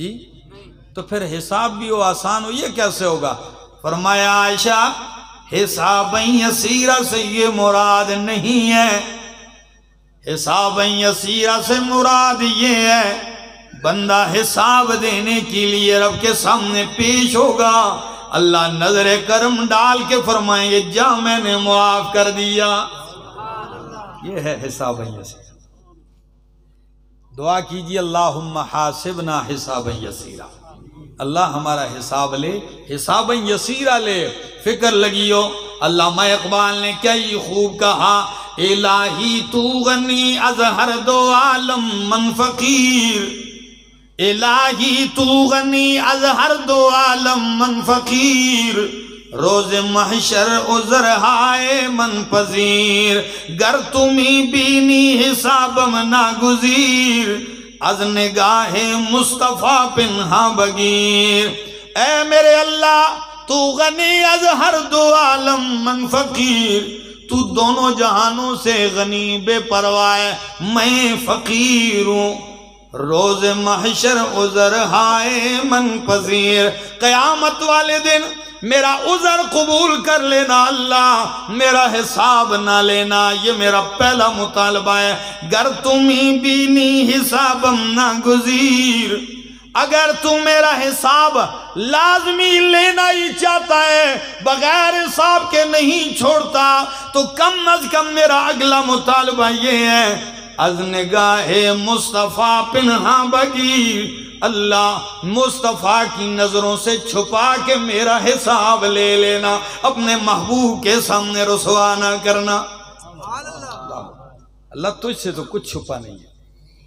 جی تو پھر حساب بھی ہو آسان ہو، یہ کیسے ہوگا؟ فرمایا عائشہ حساب یسیرہ سے یہ مراد نہیں ہے، حساب یسیرہ سے مراد یہ ہے بندہ حساب دینے کے لیے رب کے سامنے پیش ہوگا، اللہ نظر کرم ڈال کے فرمائیں گے جا میں نے معاف کر دیا، یہ ہے حساب یسیرہ۔ دعا کیجئے اللہم حاسبنا حسابا یسیرا، اللہ ہمارا حساب لے، حسابا یسیرا لے، فکر لگیو۔ علامہ اقبال نے کیا یہ خوب کہا، الہی تو غنی از ہر دو عالم من فقیر، الہی تو غنی از ہر دو عالم من فقیر، روز محشر عذر ہائے من پذیر، گر تمہیں بینی حسابم ناگزیر، از نگاہ مصطفیٰ پنہا بگیر۔ اے میرے اللہ تو غنی از ہر دو عالم من فقیر، تو دونوں جہانوں سے غنی بے پرواہ ہے، میں فقیر ہوں، روز محشر عذر ہائے من پذیر، قیامت والے دن میرا عذر قبول کر لینا اللہ، میرا حساب نہ لینا، یہ میرا پہلا مطالبہ ہے۔ گر تمہیں بینی حسابم ناگزیر، اگر تم میرا حساب لازمی لینا ہی چاہتا ہے، بغیر حساب کے نہیں چھوڑتا، تو کم از کم میرا اگلا مطالبہ یہ ہے، از نگاہ مصطفیٰ پنہا بگیر، اللہ مصطفیٰ کی نظروں سے چھپا کے میرا حساب لے لینا، اپنے محبوب کے سامنے رسوا نہ کرنا۔ اللہ تجھ سے تو کچھ چھپا نہیں ہے،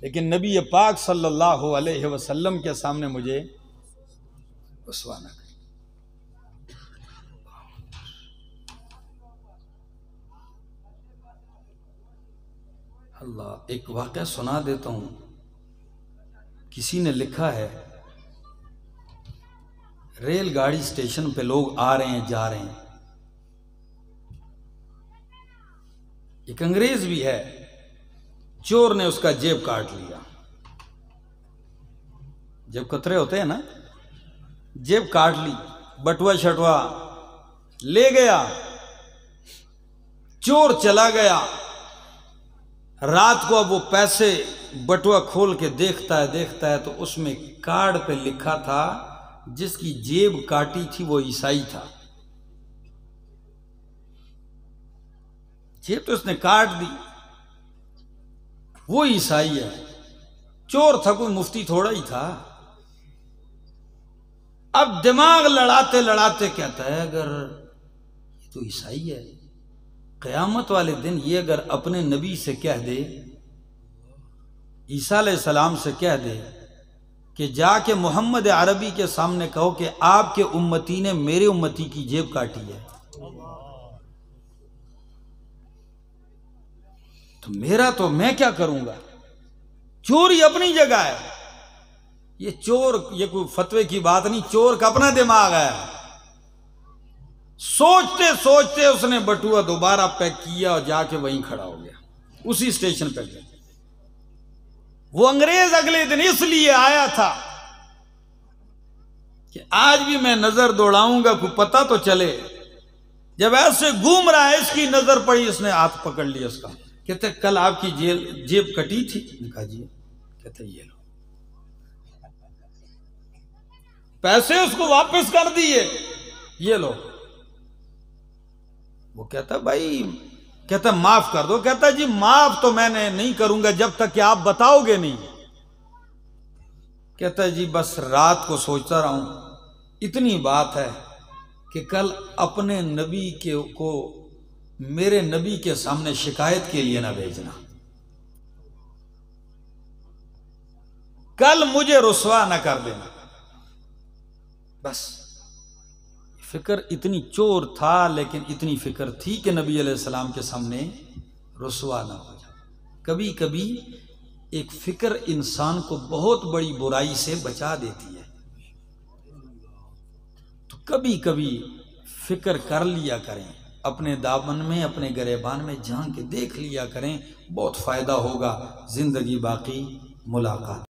لیکن نبی پاک صلی اللہ علیہ وسلم کے سامنے مجھے رسوا نہ کرنا۔ اللہ ایک واقعہ سنا دیتا ہوں، کسی نے لکھا ہے ریل گاڑی سٹیشن پہ لوگ آ رہے ہیں جا رہے ہیں، ایک انگریز بھی ہے، چور نے اس کا جیب کاٹ لیا، جیب کترے ہوتے ہیں نا، جیب کاٹ لی، بٹوا شٹوا لے گیا، چور چلا گیا، رات کو اب وہ پیسے بٹوا کھول کے دیکھتا ہے تو اس میں کارڈ پہ لکھا تھا جس کی جیب کاٹی تھی وہ عیسائی تھا، جیب تو اس نے کاٹ دی، وہ عیسائی ہے، چور تھا، کوئی مفتی تھوڑا ہی تھا۔ اب دماغ لڑاتے لڑاتے کہتا ہے اگر یہ تو عیسائی ہے، قیامت والے دن یہ اگر اپنے نبی سے کہہ دے، عیسیٰ علیہ السلام سے کہہ دے کہ جا کے محمد عربی کے سامنے کہو کہ آپ کے امتی نے میرے امتی کی جیب کاٹی ہے، تو میں کیا کروں گا؟ چوری اپنی جگہ ہے، یہ چور، یہ کوئی فتوے کی بات نہیں، چور کا اپنا دماغ ہے۔ سوچتے سوچتے اس نے بٹوا دوبارہ پیک کیا اور جا کے وہیں کھڑا ہو گیا، اسی سٹیشن پہ گیا۔ وہ انگریز اگلے دن اس لیے آیا تھا کہ آج بھی میں نظر دوڑاؤں گا، کوئی پتہ تو چلے۔ جب ایسے گھوم رہا ہے، اس کی نظر پڑی، اس نے ہاتھ پکڑ لیا اس کا، کہتے کل آپ کی جیب کٹی تھی؟ کہا جی۔ کہتے یہ لو پیسے، اس کو واپس کر دیے، یہ لو۔ وہ کہتا بھائی، کہتا معاف کر دو، کہتا جی معاف تو میں نے نہیں کروں گا جب تک کہ آپ بتاؤ گے نہیں۔ کہتا جی بس رات کو سوچتا رہا ہوں، اتنی بات ہے کہ کل اپنے نبی کو میرے نبی کے سامنے شکایت کے لیے نہ بھیجنا، کل مجھے رسوا نہ کر دینا، بس۔ فکر اتنی چور تھا لیکن اتنی فکر تھی کہ نبی علیہ السلام کے سامنے رسوا نہ ہو جائے۔ کبھی کبھی ایک فکر انسان کو بہت بڑی برائی سے بچا دیتی ہے، تو کبھی کبھی فکر کر لیا کریں، اپنے دامن میں، اپنے گریبان میں جھانک کے دیکھ لیا کریں، بہت فائدہ ہوگا، زندگی باقی ملاقات۔